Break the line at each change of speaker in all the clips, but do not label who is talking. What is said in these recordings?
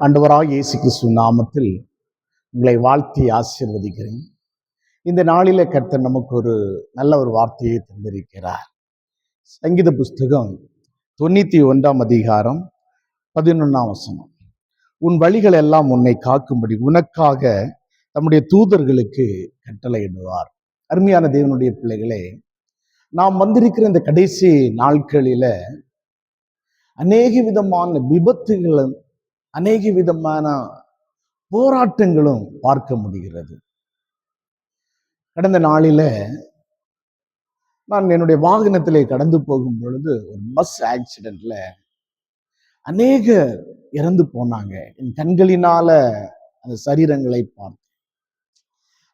ஆண்டவராகிய இயேசு கிறிஸ்து நாமத்தில் உங்களை வாழ்த்தி ஆசீர்வதிக்கிறேன். இந்த நாளிலே கர்த்தர் நமக்கு ஒரு நல்ல ஒரு வார்த்தையை தந்திருக்கிறார். சங்கீத புஸ்தகம் 91 அதிகாரம் 11 வசனம். உன் வழிகள் எல்லாம் உன்னை காக்கும்படி உனக்காக தம்முடைய தூதர்களுக்கு கட்டளையிடுவார். அருமையான தேவனுடைய பிள்ளைகளே, நாம் வந்திருக்கிற இந்த கடைசி நாட்களில அநேக விதமான விபத்துகளும் அநேக விதமான போராட்டங்களும் பார்க்க முடிகிறது. கடந்த நாளில நான் என்னுடைய வாகனத்திலே கடந்து போகும் பொழுது ஒரு பஸ் ஆக்சிடென்ட்ல அநேக இறந்து போனாங்க. என் கண்களினால அந்த சரீரங்களை பார்த்தேன்.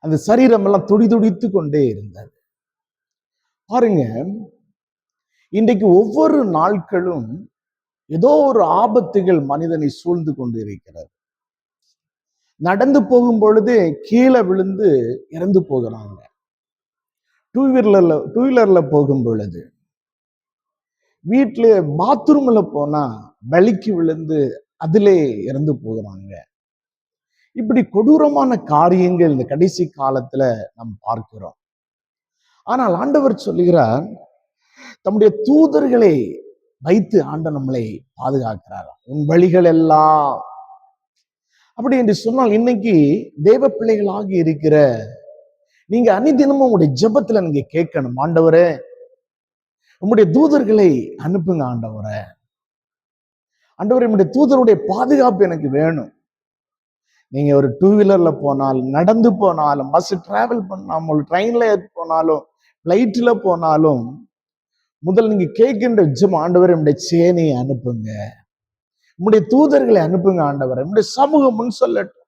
அந்த சரீரம் எல்லாம் துடிதுடித்து கொண்டே இருந்தது. பாருங்க, இன்றைக்கு ஒவ்வொரு நாட்களும் ஏதோ ஒரு ஆபத்துகள் மனிதனை சூழ்ந்து கொண்டு இருக்கிறது. நடந்து போகும் பொழுது கீழே விழுந்து இறந்து போகிறாங்க. டூ வீலர்ல போகும் பொழுது, வீட்டுல பாத்ரூம்ல போனா வலிக்கு விழுந்து அதிலே இறந்து போகிறாங்க. இப்படி கொடூரமான காரியங்கள் இந்த கடைசி காலத்துல நாம் பார்க்கிறோம். ஆனால் ஆண்டவர் சொல்லுகிறார், தம்முடைய தூதர்களை வைத்து ஆண்டவர் நம்மளை பாதுகாக்கிறார். உன் வழிகள் எல்லாம் அப்படி என்று சொன்னால், இன்னைக்கு தேவ பிள்ளைகளாக இருக்கிற நீங்க அனிதினமும் உங்களுடைய ஜெபத்துல நீங்க கேட்கணும், ஆண்டவரே உங்களுடைய தூதர்களை அனுப்புங்க. ஆண்டவரே உங்களுடைய தூதருடைய பாதுகாப்பு எனக்கு வேணும். நீங்க ஒரு டூ வீலர்ல போனாலும், நடந்து போனாலும், பஸ் டிராவல் பண்ணாமல், ட்ரெயின்ல போனாலும், பிளைட்ல போனாலும், முதல் நீங்க கேட்கின்ற ஜெபம், ஆண்டவரே உங்களுடைய சேனையை அனுப்புங்க, உங்களுடைய தூதர்களை அனுப்புங்க. ஆண்டவரே உங்களுடைய சமூகம் முன் சொல்லட்டும்,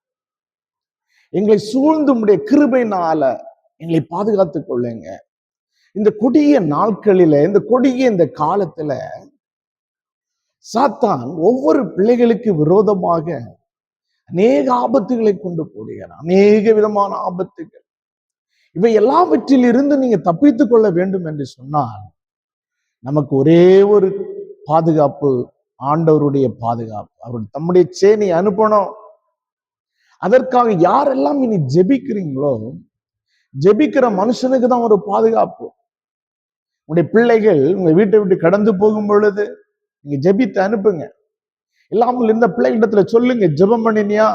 எங்களை சூழ்ந்து உங்களுடைய கிருபையினால எங்களை பாதுகாத்துக் கொள்ளுங்க. இந்த கொடிய நாட்களில, இந்த கொடிய இந்த காலத்துல சாத்தான் ஒவ்வொரு பிள்ளைகளுக்கு விரோதமாக அநேக ஆபத்துகளை கொண்டு போடுகிறான். அநேக விதமான ஆபத்துகள். இவை எல்லாவற்றில் இருந்து நீங்க தப்பித்துக் கொள்ள வேண்டும் என்று சொன்னால், நமக்கு ஒரே ஒரு பாதுகாப்பு, ஆண்டவருடைய பாதுகாப்பு. அவர் தம்முடைய சேனை அனுப்பணும். அதற்காக யாரெல்லாம் இனி ஜெபிக்கிறீங்களோ, ஜெபிக்கிற மனுஷனுக்கு தான் ஒரு பாதுகாப்பு. உங்களுடைய பிள்ளைகள் உங்க வீட்டை விட்டு கடந்து போகும் பொழுது நீங்க ஜெபித்து அனுப்புங்க. இல்லாமல் இந்த பிள்ளைகளிடத்துல சொல்லுங்க, ஜெபம் பண்ணினியா?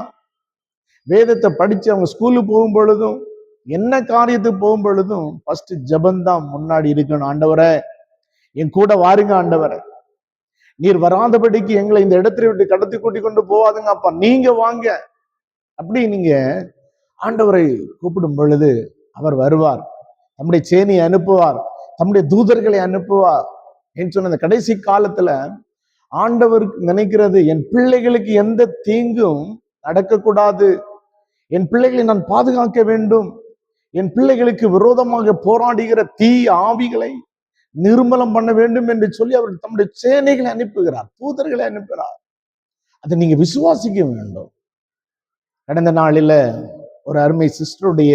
வேதத்தை படிச்சு அவங்க ஸ்கூலுக்கு போகும் பொழுதும், என்ன காரியத்துக்கு போகும் பொழுதும் ஃபர்ஸ்ட் ஜெபந்தான் முன்னாடி இருக்கணும். ஆண்டவரே என் கூட வாருங்க, ஆண்டவரே நீர் வராதபடிக்கு எங்களை இந்த இடத்துல விட்டு கடத்தி கூட்டி கொண்டு போவாதுங்க அப்பா, நீங்க வாங்க. அப்படி நீங்க ஆண்டவரை கூப்பிடும் பொழுது அவர் வருவார், நம்முடைய சேனையை அனுப்புவார், தம்முடைய தூதர்களை அனுப்புவார். என்று சொன்ன அந்த கடைசி காலத்துல ஆண்டவருக்கு நினைக்கிறது, என் பிள்ளைகளுக்கு எந்த தீங்கும் நடக்கக்கூடாது, என் பிள்ளைகளை நான் பாதுகாக்க வேண்டும், என் பிள்ளைகளுக்கு விரோதமாக போராடுகிற தீ ஆவிகளை நிர்மலம் பண்ண வேண்டும் என்று சொல்லி அவர் தம்முடைய சேனைகளை அனுப்புகிறார், தூதர்களை அனுப்புகிறார். அதை நீங்க விசுவாசிக்க வேண்டும். கடந்த நாளில ஒரு அருமை சிஸ்டருடைய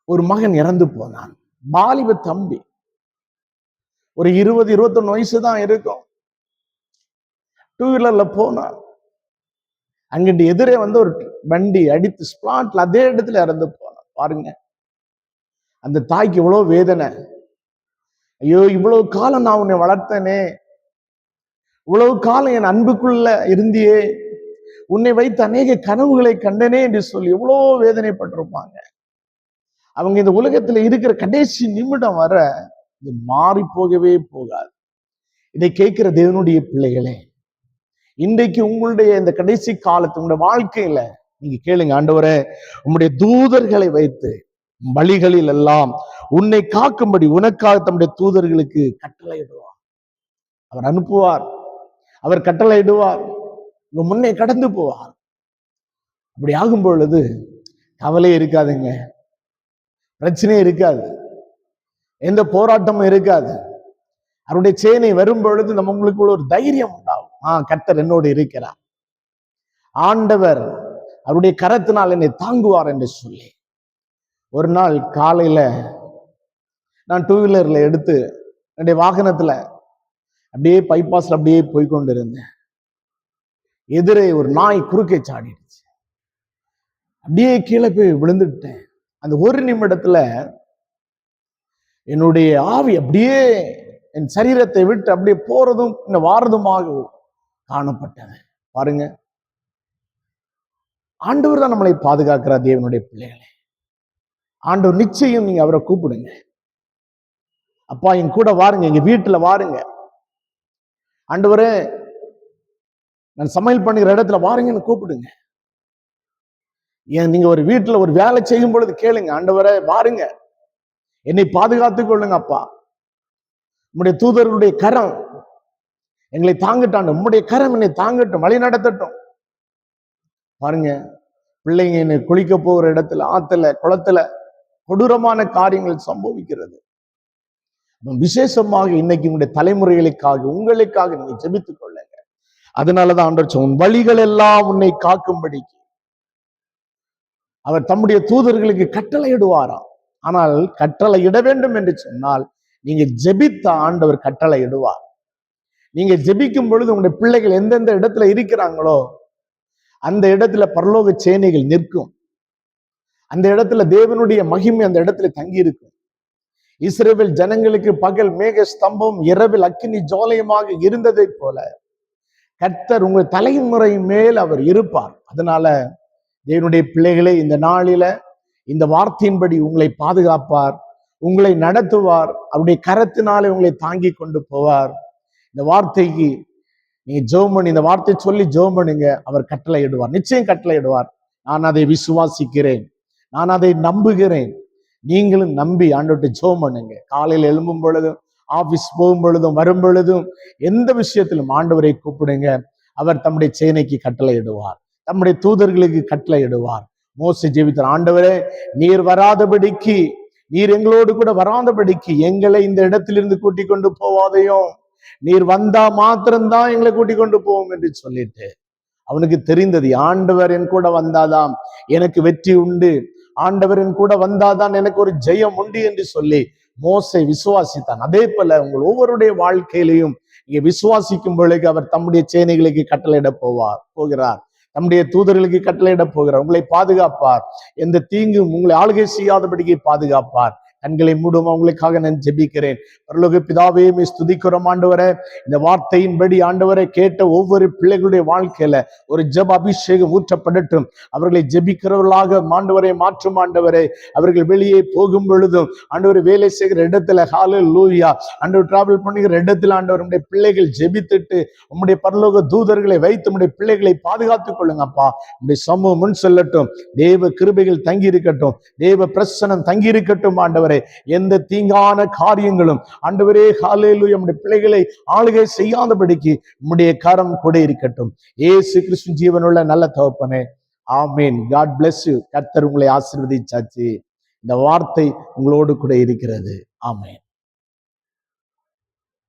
ஒரு மகன் இறந்து போனான். வாலிப தம்பி, ஒரு 20-21 வயசு தான் இருக்கும். டூ வீலர்ல போனான். அங்கிட்டு எதிரே வந்து ஒரு வண்டி அடித்து ஸ்பாட்ல அதே இடத்துல இறந்து போனான். பாருங்க, அந்த தாய்க்கு இவ்வளவு வேதனை. ஐயோ, இவ்வளவு காலம் நான் உன்னை வளர்த்தனே, இவ்வளவு காலம் என் அன்புக்குள்ள இருந்தியே, உன்னை வைத்து அநேக கனவுகளை கண்டனே என்று சொல்லி எவ்வளவு வேதனைப்பட்டிருப்பாங்க. அவங்க இந்த உலகத்துல இருக்கிற கடைசி நிமிடம் வர இது மாறி போகவே போகாது. இதை கேட்கிற தேவனுடைய பிள்ளைகளே, இன்றைக்கு உங்களுடைய இந்த கடைசி காலத்து உங்களுடைய வாழ்க்கையில நீங்க கேளுங்க, ஆண்டவரே உங்களுடைய தூதர்களை வைத்து வழிகளில் எல்லாம் உன்னை காக்கும்படி உனக்காக தம்முடைய தூதர்களுக்கு கட்டளையிடுவார். அவர் அனுப்புவார், அவர் கட்டளையிடுவார், உங்க முன்னே கடந்து போவார். அப்படி ஆகும் பொழுது கவலை இருக்காதுங்க, பிரச்சனையே இருக்காது, எந்த போராட்டமும் இருக்காது. அவருடைய சேனை வரும் பொழுது நம்மளுக்குள்ள ஒரு தைரியம் உண்டாகும். கர்த்தர் என்னோடு இருக்கிறார், ஆண்டவர் அவருடைய கரத்தினால் என்னை தாங்குவார் என்று சொல்லி. ஒரு நாள் காலையில நான் டூ வீலர்ல எடுத்து என்னுடைய வாகனத்துல அப்படியே பைபாஸ்ல அப்படியே போய்கொண்டிருந்தேன். எதிரே ஒரு நாய் குறுக்கே சாடிடுச்சு. அப்படியே கீழே போய் விழுந்துட்டேன். அந்த ஒரு நிமிடத்துல என்னுடைய ஆவி அப்படியே என் சரீரத்தை விட்டு அப்படியே போறதும் வாரதுமாக காணப்பட்டது. பாருங்க, ஆண்டவர் தான் நம்மளை பாதுகாக்கிறார். தேவனுடைய பிள்ளைகளே, ஆண்டவர் நிச்சயம் நீங்க அவரை கூப்பிடுங்க. அப்பா என் கூட வாருங்க, எங்க வீட்டுல வாருங்க, ஆண்டவரே நான் சமையல் பண்ணுகிற இடத்துல வாருங்கன்னு கூப்பிடுங்க. ஏன் நீங்க ஒரு வீட்டுல ஒரு வேலை செய்யும் பொழுது கேளுங்க, ஆண்டவரே வாருங்க, என்னை பாதுகாத்துக் கொள்ளுங்க அப்பா, உம்முடைய தூதர்களுடைய கரம் எங்களை தாங்கட்டாண்டு, உம்முடைய கரம் என்னை தாங்கட்டும், வழி நடத்தட்டும். பாருங்க, பிள்ளைங்க என்னை குளிக்க போகிற இடத்துல, ஆத்துல, குளத்துல கொடூரமான காரியங்கள் சம்பவிக்கிறது. விசேஷமாக இன்னைக்கு உங்களுடைய தலைமுறைகளுக்காக, உங்களுக்காக நீங்க ஜெபித்துக் கொள்ளுங்க. அதனாலதான் ஆண்டவர் உன் வழிகள் எல்லாம் உன்னை காக்கும்படிக்கு அவர் தம்முடைய தூதர்களுக்கு கட்டளை இடுவாராம். ஆனால் கட்டளை இட வேண்டும் என்று சொன்னால் நீங்க ஜெபித்த ஆண்டவர் கட்டளை இடுவார். நீங்க ஜெபிக்கும் பொழுது உங்களுடைய பிள்ளைகள் எந்தெந்த இடத்துல இருக்கிறாங்களோ அந்த இடத்துல பரலோக சேனைகள் நிற்கும். அந்த இடத்துல தேவனுடைய மகிமை அந்த இடத்துல தங்கி இருக்கும். இஸ்ரவேல் ஜனங்களுக்கு பகல் மேக ஸ்தம்பம், இரவில் அக்கினி ஜோலையுமாக இருந்ததை போல கர்த்தர் உங்கள் தலைமுறை மேல் அவர் இருப்பார். அதனால தேவனுடைய பிள்ளைகளே, இந்த நாளில இந்த வார்த்தையின்படி உங்களை பாதுகாப்பார், உங்களை நடத்துவார், அவருடைய கரத்தினாலே உங்களை தாங்கி கொண்டு போவார். இந்த வார்த்தைக்கு நீங்க ஜெபம் பண்ணி, இந்த வார்த்தை சொல்லி ஜெபம் பண்ணுங்க, அவர் கட்டளை இடுவார், நிச்சயம் கட்டளை இடுவார். நான் அதை விசுவாசிக்கிறேன், நான் அதை நம்புகிறேன். நீங்களும் நம்பி ஆண்டவர்கிட்ட ஜெபம் பண்ணுங்க. காலையில் எழும்பும் பொழுதும், ஆபீஸ் போகும் பொழுதும், வரும் பொழுதும், எந்த விஷயத்திலும் ஆண்டவரை கூப்பிடுங்க. அவர் தம்முடைய சேனைக்கு கட்டளை இடுவார், தம்முடைய தூதர்களுக்கு கட்டளை இடுவார். மோசே ஜெபித்தார், ஆண்டவரே நீர் வராதபடிக்கு, நீர் எங்களோடு கூட வராதபடிக்கு எங்களை இந்த இடத்திலிருந்து கூட்டிக் கொண்டு போவாதையோ, நீர் வந்தா மாத்திரம்தான் எங்களை கூட்டிக் கொண்டு போவோம் என்று சொல்லிட்டு அவனுக்கு தெரிந்தது, ஆண்டவர் என் கூட வந்தாதான் எனக்கு வெற்றி உண்டு, ஆண்டவர் என் கூட வந்தாதான் எனக்கு ஒரு ஜெயம் உண்டு என்று சொல்லி மோசே விசுவாசித்தான். அதே போல உங்கள் ஒவ்வொருடைய வாழ்க்கையிலையும் இங்கே விசுவாசிக்கும் பொழுது அவர் தம்முடைய சேனைகளுக்கு கட்டளையிட போகிறார், தம்முடைய தூதர்களுக்கு கட்டளையிட போகிறார். உங்களை பாதுகாப்பார், எந்த தீங்கும் உங்களை ஆளுகை செய்யாதபடிக்கு பாதுகாப்பார். கண்களை மூடும், அவங்களுக்காக நான் ஜெபிக்கிறேன். பரலோக பிதாவே, ஸ்துதிக்கிறோம் ஆண்டவரே. இந்த வார்த்தையின்படி ஆண்டவரை கேட்ட ஒவ்வொரு பிள்ளைகளுடைய வாழ்க்கையில ஒரு ஜெப அபிஷேகம் ஊற்றப்படட்டும். அவர்களை ஜெபிக்கிறவர்களாக ஆண்டவரை மாற்றும் ஆண்டவரே. அவர்கள் வெளியே போகும் பொழுதும் ஆண்டவர், வேலை செய்கிற இடத்துல, ஹல்லேலூயா, ஆண்டவர் டிராவல் பண்ணுகிற இடத்துல ஆண்டவர் உடைய பிள்ளைகள் ஜெபித்துட்டு உம்முடைய பரலோக தூதர்களை வைத்து உம்முடைய பிள்ளைகளை பாதுகாத்துக் கொள்ளுங்கப்பா. உடைய சமூகம் முன் செல்லட்டும், தேவ கிருபைகள் தங்கி இருக்கட்டும், தேவ பிரசனம் தங்கி இருக்கட்டும் ஆண்டவரே. எந்த தீங்கான காரியங்களும் ஆண்டவரே ஹல்லேலூயா நம்முடைய பிள்ளைகளை ஆளுகை செய்யாதபடிக்கு உம்முடைய கரம் கூட இருக்கட்டும். இயேசு கிறிஸ்து ஜீவனுள்ள நல்ல தகப்பனே, ஆமேன். God bless you. கர்த்தர் உங்களை ஆசீர்வதிச்சாச்சு. இந்த வார்த்தை உங்களோடு கூட இருக்கிறது. ஆமேன்.